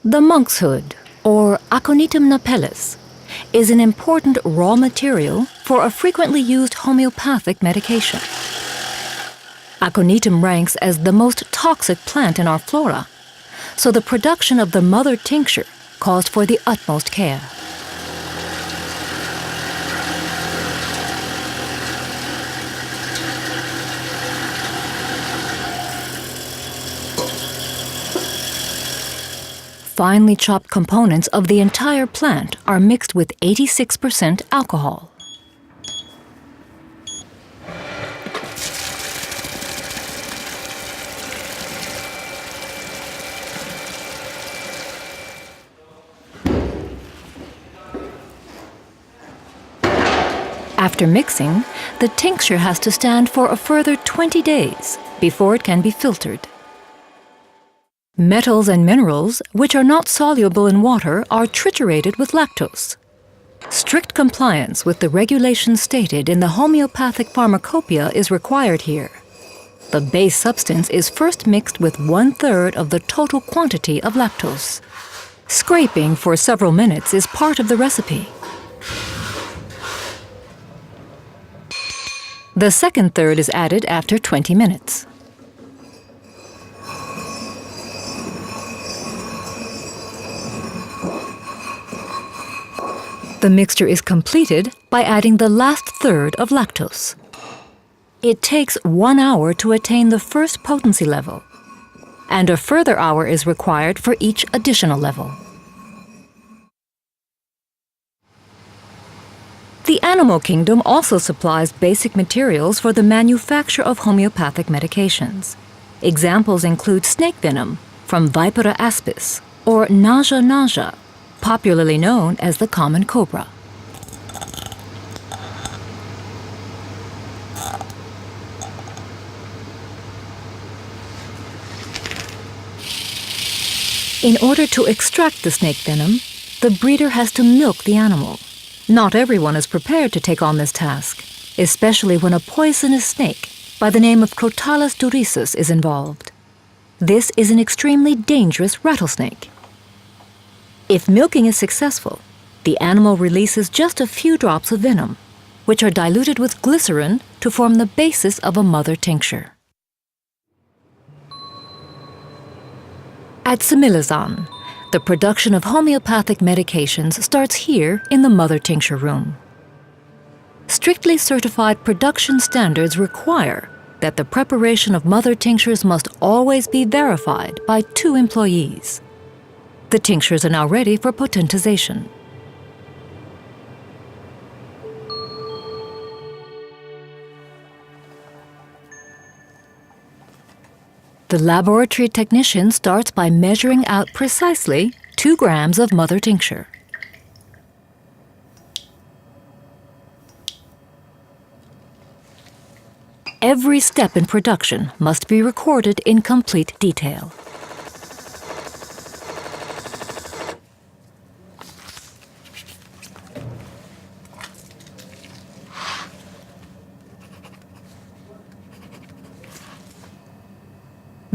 The monk's hood, or Aconitum napellus, is an important raw material for a frequently used homeopathic medication. Aconitum ranks as the most toxic plant in our flora, so the production of the mother tincture calls for the utmost care. Finely chopped components of the entire plant are mixed with 86% alcohol. After mixing, the tincture has to stand for a further 20 days before it can be filtered. Metals and minerals, which are not soluble in water, are triturated with lactose. Strict compliance with the regulations stated in the Homeopathic Pharmacopoeia is required here. The base substance is first mixed with 1/3 of the total quantity of lactose. Scraping for several minutes is part of the recipe. The second third is added after 20 minutes. The mixture is completed by adding the last third of lactose. It takes 1 hour to attain the first potency level, and a further hour is required for each additional level. The animal kingdom also supplies basic materials for the manufacture of homeopathic medications. Examples include snake venom from Vipera aspis or naja naja, popularly known as the common cobra. In order to extract the snake venom, the breeder has to milk the animal. Not everyone is prepared to take on this task, especially when a poisonous snake by the name of Crotalus durissus is involved. This is an extremely dangerous rattlesnake. If milking is successful, the animal releases just a few drops of venom, which are diluted with glycerin to form the basis of a mother tincture. At Similazan, the production of homeopathic medications starts here in the mother tincture room. Strictly certified production standards require that the preparation of mother tinctures must always be verified by 2 employees. The tinctures are now ready for potentization. The laboratory technician starts by measuring out precisely 2 grams of mother tincture. Every step in production must be recorded in complete detail.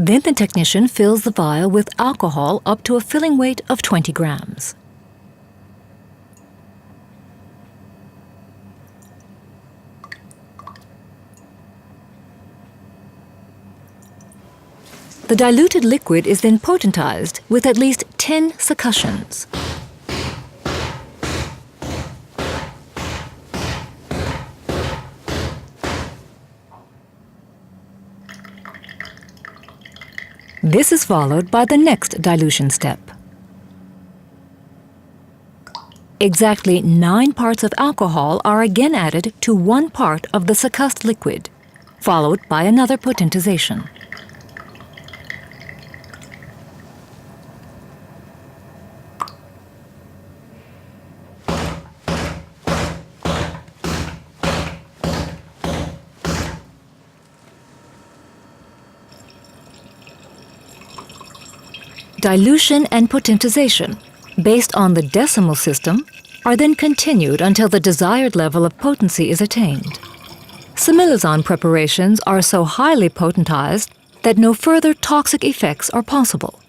Then the technician fills the vial with alcohol up to a filling weight of 20 grams. The diluted liquid is then potentized with at least 10 succussions. This is followed by the next dilution step. Exactly 9 parts of alcohol are again added to 1 part of the succussed liquid, followed by another potentization. Dilution and potentization, based on the decimal system, are then continued until the desired level of potency is attained. Similazan preparations are so highly potentized that no further toxic effects are possible.